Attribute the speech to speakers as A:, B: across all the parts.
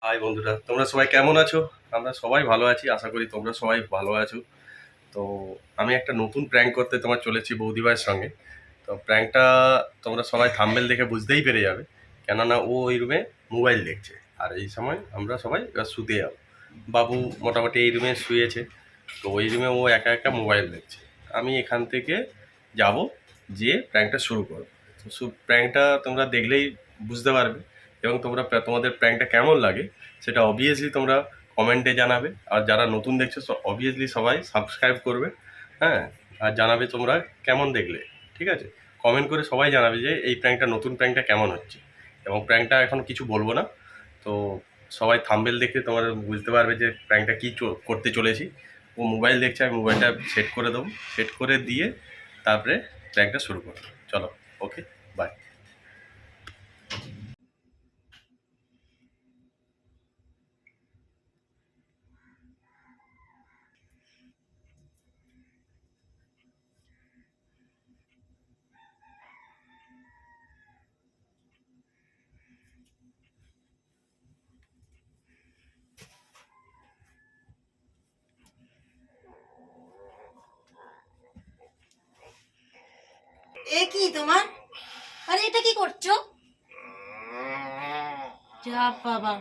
A: High বন্ধুরা, তোমরা সবাই কেমন আছো? আমরা সবাই ভালো আছি, আশা করি তোমরা সবাই ভালো আছো। তো আমি একটা নতুন প্র্যাঙ্ক করতে তোমার চলেছি বৌদিভাইয়ের সঙ্গে। তো প্র্যাঙ্কটা তোমরা সবাই থাম্বনেল দেখে বুঝতেই পেরে যাবে, কেননা ও ওই রুমে মোবাইল দেখছে আর এই সময় আমরা সবাই এবার শুতে যাবো। বাবু মোটামুটি এই রুমে শুয়েছে, তো ওই রুমে ও একা একা মোবাইল দেখছে। আমি এখান থেকে যাব, যেয়ে প্র্যাঙ্কটা শুরু করবো। তো প্র্যাঙ্কটা তোমরা দেখলেই বুঝতে পারবে, এবং তোমাদের প্র্যাঙ্কটা কেমন লাগে সেটা অবভিয়াসলি তোমরা কমেন্টে জানাবে। আর যারা নতুন দেখছো অবভিয়াসলি সবাই সাবস্ক্রাইব করবে। হ্যাঁ, আর জানাবে তোমরা কেমন দেখলে। ঠিক আছে, কমেন্ট করে সবাই জানাবে যে এই প্র্যাঙ্কটা, নতুন প্র্যাঙ্কটা কেমন হচ্ছে। এবং প্র্যাঙ্কটা এখন কিছু বলবো না, তো সবাই থাম্বনেল দেখে তোমরা বুঝতে পারবে যে প্র্যাঙ্কটা কী করতে চলেছি। ও মোবাইল দেখছে, আমি মোবাইলটা সেট করে দেবো, সেট করে দিয়ে তারপরে প্র্যাঙ্কটা শুরু করবো। চলো, ওকে, বাই।
B: এ কি তোমার? আরে এটা কি করছো? যা বাবা,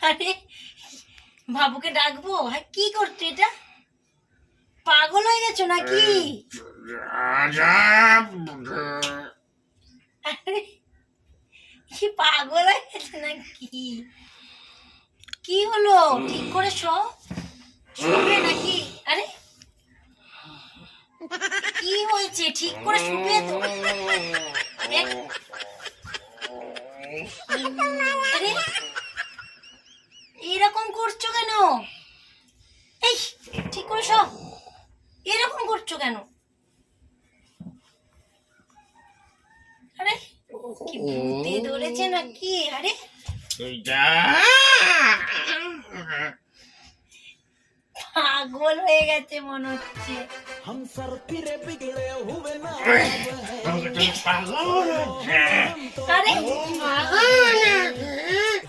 B: আরে বাবুকে ডাকবো? হ্যাঁ, কি করছো এটা? পাগল হয়ে গেছো নাকি? আরে কি পাগল হয়ে গেছো নাকি? কি হলো? ঠিক করে শুবে নাকি? আরে কি হয়েছে? ঠিক করে শুবে তো? আরে এরকম করছো কেন? এই, ঠিক করে শো। এরকম করছো কেন? আরে কি ভূতে ধরেছে নাকি? আরে পাগল হয়ে গেছে মনে হচ্ছে।
C: हम सर फिरे बिगड़े हुए ना
B: আরে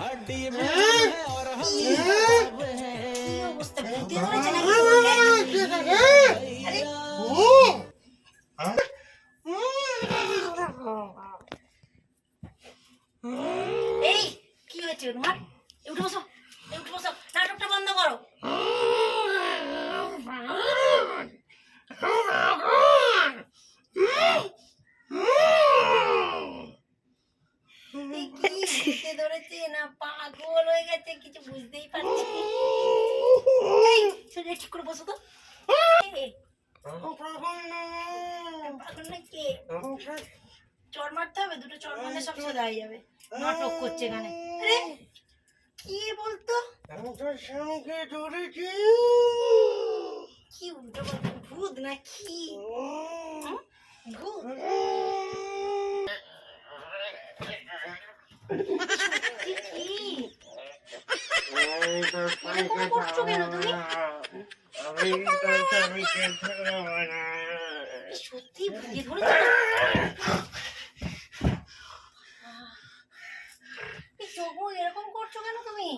C: हड्डी में है और हम किताब है
B: কি অবস্থা, ভূতে ধরেছে নাকি? আরে এই, কি হয়েছে তোমার? উঠে বসো, উঠে বসো, নাটকটা বন্ধ করো। এই কি ভূতে ধরেছে না পাগল হয়ে গেছে, কিছু বুঝতেই পারছি না। এই, শরীরে ঠিক করে বসো তো। এই, পাগল নাকি? চড় মারতে হবে, দুটো চড় মারলে সব সোজা হয়ে যাবে। নাটক করছে এখানে। আরে কি বলতো? কি উল্টো বলতো, ভূত নাকি? হুম? ভূত? সত্যি কি? এরকম করছো কেন তুমি? সত্যি ভূতে ধরেছে না? এই তবু এরকম করছো কেন তুমি?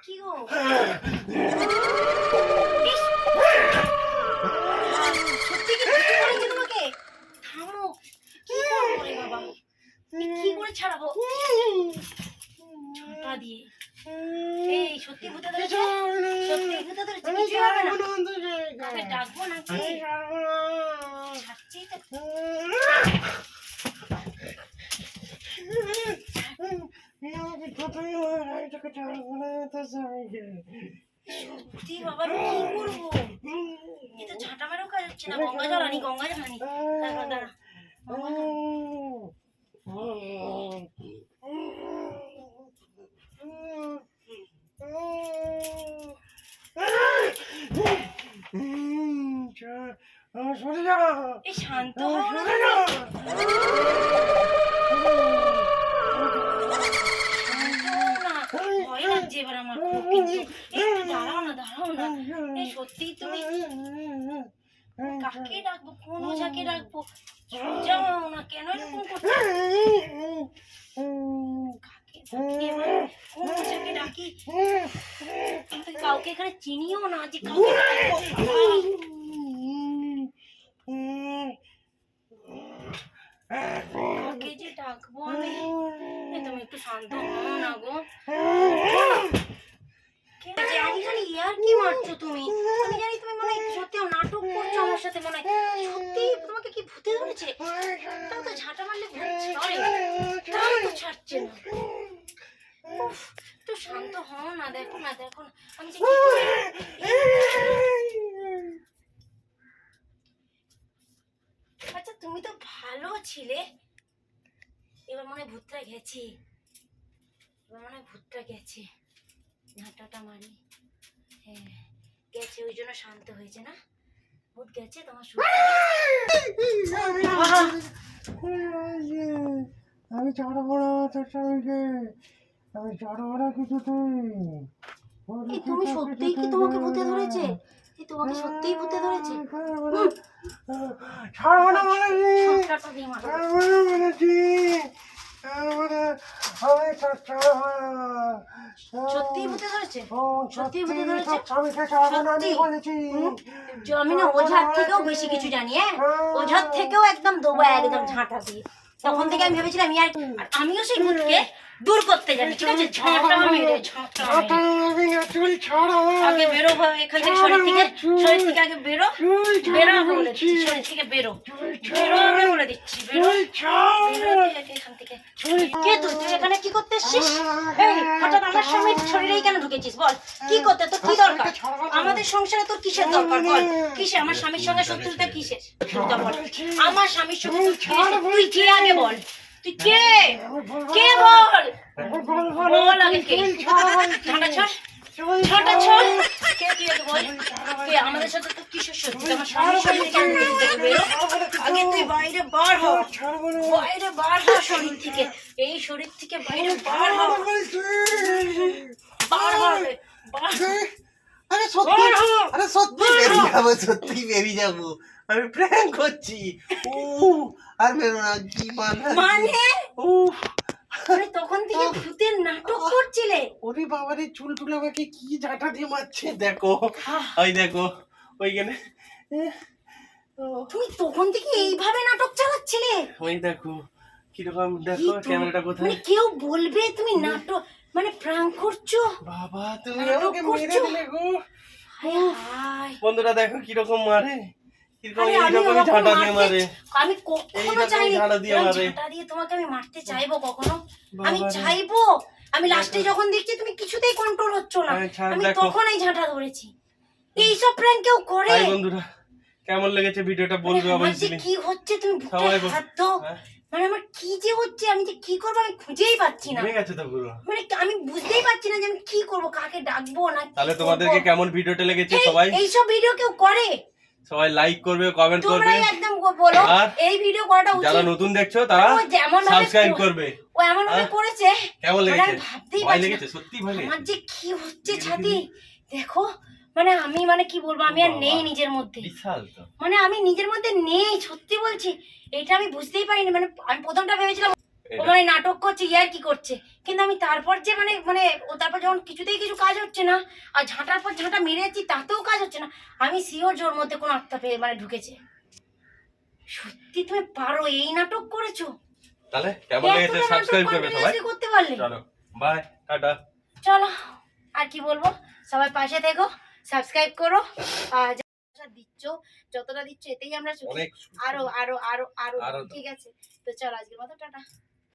B: কি গো? ইস, সত্যি কি ভূতে ধরেছে তোমাকে? থামো, কি করবো রে বাবা? কি করে ছাড়াবো? ছোটা দিয়ে। এই সত্যি ভূতে ধরেছে? সত্যি ভূতে ধরেছে? কিছু হবে না? কাকে ডাকবো নাকি? ছাড়ছেই তো। সত্যি বাবা, কি করবো? এ তো ঝাঁটা মেরেও কাজ হচ্ছে না। গঙ্গা জল আনি, গঙ্গা জল আনি। দাঁড়া দাঁড়া, গঙ্গা জল। এই শান্ত হও না তুমি। শান্ত হও না, ভয় লাগছে এবার আমার খুব। কিন্তু একটু দাঁড়াও না, দাঁড়াও না। এই সত্যি তুমি কাকে ডাকবো, কোন ওঝাকে ডাকবো? সোজা হও না, কেন এরকম করছো? কাউকে এখানে চিনিও না যে কাউকে কাকে যে ডাকবো আমি। তুমি একটু শান্ত হও না গো। আমি জানি ইয়ার কি মারছো তুমি, আমি জানি তুমি মনে হয় সত্যি নাটক করছো আমার সাথে, মনে হয় সত্যি তোমাকে কি ভূতে ধরেছে। তাও তো ঝাঁটা মারলে ভূত ছাড়ে, তাও তো ছাড়ছে না। উফ, একটু শান্ত হও না, দেখো না দেখো না আমি যে কি করি। আচ্ছা তুমি তো ভালো ছিলে, এবার মনে হয় ভূতটা গেছে, এবার মনে হয় ভূতটা গেছে। ঝাঁটাটা মারি, হ্যাঁ গেছে, ওই জন্য শান্ত হয়েছে না। ভূত গেছে তোমার
D: আমি ছাড়বো না তোর স্বামীকে, আমি ছাড়বো না কিছুতেই।
B: তুমি সত্যিই কি তোমাকে ভূতে ধরেছে? তোমাকে সত্যিই ভূতে ধরেছে?
D: ছাড়বো না বলেছি,
B: ঝাঁটাটা দিয়ে মারো।
D: ছাড়বো না বলেছি, ছাড়বো না, আমি তো ছাড়বো না।
B: সত্যিই ভূতে ধরেছে? সত্যিই ভূতে ধরেছে?
D: তোর স্বামীকে ছাড়বো না আমি বলেছি।
B: আমি না ওঝার থেকেও বেশি কিছু জানি, হ্যাঁ ওঝার থেকেও একদম দেবো একদম ঝাঁটা দিয়ে। তখন থেকে আমি ভেবেছিলাম আর আমিও সেই ভূতকে দূর করতে জানি, ঠিক আছে? ঝাঁটা মেরে ঝাঁটা
D: চুল ছাড়ো,
B: আগে বেরো এখান থেকে, শরীর থেকে, শরীর থেকে আগে বেরো, বেরো আগে বলে দিচ্ছি, শরীর থেকে বেরো, বেরো আগে বলে দিচ্ছি, বেরো বেরো এখান থেকে। কে তুই? তুই এখানে কি করতে এসেছিস? এই হঠাৎ আমার স্বামীর শরীরেই কেন ঢুকেছিস? বল কি করতে, তোর কি দরকার? আমাদের সংসারে তোর কিসের দরকার বল? কিসে আমার স্বামীর সঙ্গে শত্রুতা কিসের? শত্রুতা বল। আমার স্বামীর সঙ্গে শত্রুতা তুই কে আগে বল? তুই কে? কে বল? বল আগে কে? ঝাঁটা ছাড়, ঝাঁটা ছাড়। কে কে বল? কে আমাদের সাথে তো কিসের শত্রুতা? আমার স্বামীর সঙ্গে কেন ঢুকেছিস? বেরো আগে, তুই বাইরে বার হ, বাইরে বার হ শরীর থেকে, এই শরীর থেকে বাইরে বার হ, বার হ, বার হ।
D: আরে সত্যি, আরে সত্যি বেরিয়ে যাবো, সত্যি বেরিয়ে যাবো, আমি প্র্যাঙ্ক করছি। আর মেরো না, কি
B: মানে
D: ও
B: মানে তখন থেকে ভূতের নাটক করছিলে?
D: ওরে বাবারে, চুল টুল আমাকে কি ঝাঁটা দিয়ে মারছে, দেখো ওই দেখো ওইখানে,
B: তুমি তখন থেকে এইভাবে নাটক চালাচ্ছিলে?
D: ওই দেখো কিরকম, দেখো ক্যামেরাটা কোথায়।
B: মানে কেউ বলবে তুমি নাটক মানে প্রাঙ্ক করছো?
D: বাবা তুমি
B: নাটক
D: আমাকে মেরে
B: করছো?
D: দিলে গো।
B: হায় হায়।
D: বন্ধুরা দেখো কিরকম মারে, কিরকম
B: আরে আমি
D: এইরকমই
B: ওরকম
D: ঝাঁটা দিয়ে মারে।
B: আমি কখনো
D: এইরকমই
B: চাইনি
D: ঝাঁটা দিয়ে
B: এরকম
D: মারে।
B: ঝাঁটা দিয়ে তোমাকে আমি মারতে চাইবো কখনো? আমি
D: বাবারে।
B: চাইবো, আমি লাস্টে যখন দেখছি তুমি কিছুতেই কন্ট্রোল হচ্ছ না,
D: হ্যাঁ, ছাড়,
B: আমি
D: দেখো।
B: তখন এই ঝাঁটা ধরেছি। এইসব প্র্যাঙ্ক কেউ করে?
D: হাই বন্ধুরা, কেমন লেগেছে ভিডিওটা বলবে
B: আমার যে
D: অবশ্যই।
B: কি হচ্ছে, তুমি
D: সবাই
B: বুকে
D: বল।
B: হাত দাও।
D: হ্যাঁ।
B: মানে আমার কি যে হচ্ছে, আমি যে কি করবো আমি খুঁজেই পাচ্ছি না।
D: ভেঙে গেছে তো পুরো।
B: মানে আমি বুঝতেই পারছি না যে আমি কি করবো, কাকে ডাকবো না কি
D: তাহলে
B: করবো।
D: তোমাদেরকে কেমন ভিডিওটা লেগেছে সবাই
B: এইসব ভিডিও কেউ করে?
D: সবাই লাইক করবে, কমেন্ট করবে,
B: তোমরাই একদম বলো
D: আর
B: এই ভিডিও করাটা
D: যারা
B: উচিত।
D: নতুন দেখছো তারা
B: ও যেমন ভাবে
D: সাবস্ক্রাইব করবে।
B: ও এমন ভাবে
D: হ্যাঁ?
B: করেছে,
D: কেমন
B: মানে
D: লেগেছে?
B: আমি ভাবতেই
D: ভয়
B: পারছি না।
D: লেগেছে? সত্যি ভয় লেগেছে?
B: আমার যে কি হচ্ছে ছাতি, দেখো মানে আমি মানে কি বলবো, আমি আর
D: বাবা।
B: নেই নিজের মধ্যে,
D: বিশাল তো।
B: মানে আমি নিজের মধ্যে নেই, সত্যি বলছি। এটা আমি বুঝতেই পারিনি, মানে আমি প্রথমটা ভেবেছিলাম ও মানে নাটক করছে, ইয়ার কি করছে, কিন্তু আমি তারপর যে মানে মানে ও তারপর যখন কিছুতেই কিছু কাজ হচ্ছে না, আর ঝাঁটার পর ঝাঁটা মেরে যাচ্ছি তাতেও কাজ হচ্ছে না, আমি শিওর জোর মধ্যে কোনো আত্মা পেয়ে মানে ঢুকেছে। সত্যি তুমি পারো, এই নাটক করেছো?
D: তাহলে কেমন লেগেছে?
B: এতটা
D: সাবস্ক্রাইব
B: নাটক
D: করবে সবাই।
B: continuously করতে পারলে?
D: চলো বাই, টাটা।
B: চলো, আর কি বলবো, সবাই পাশে থেকো, সাবস্ক্রাইব করো, আর যা দিচ্ছ, যতটা দিচ্ছ এতেই আমরা সুখী।
D: অনেক
B: আরো আরো আরো আরো
D: আরো
B: ঠিক আছে? তো চলো আজকের মতো টাটা।